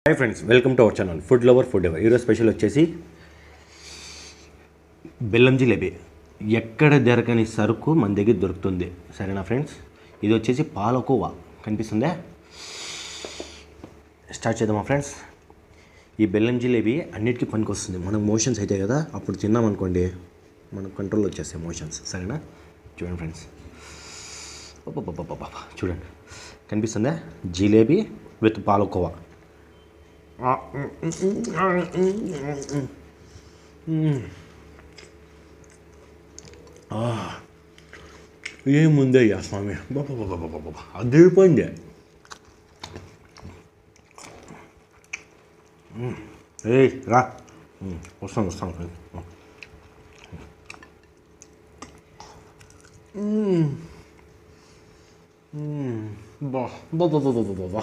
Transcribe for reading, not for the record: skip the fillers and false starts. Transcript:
Hi friends, welcome to our channel food lover food ever. ఈరోజు special వచ్చేసి బెల్లం జిలేబీ. ఎక్కడ దొరకని సరుకు మన దగ్గర దొరుకుతుంది, సరేనా ఫ్రెండ్స్. ఇది వచ్చేసి పాలకోవా కనిపిస్తుందా. స్టార్ట్ చేద్దామా ఫ్రెండ్స్. ఈ బెల్లం జిలేబీ అన్నిటికీ పనికి వస్తుంది. మనకు మోషన్స్ అవుతాయి కదా, అప్పుడు తిన్నామనుకోండి మనకు కంట్రోల్ వచ్చేస్తాయి మోషన్స్, సరేనా. చూడండి ఫ్రెండ్స్, చూడండి కనిపిస్తుందా, జిలేబీ విత్ పాలకోవా. ఏముందయ్యా స్వామి, అదిరిపోయింది. ఏ రా, వస్తాను బా బా బా బా బా బా.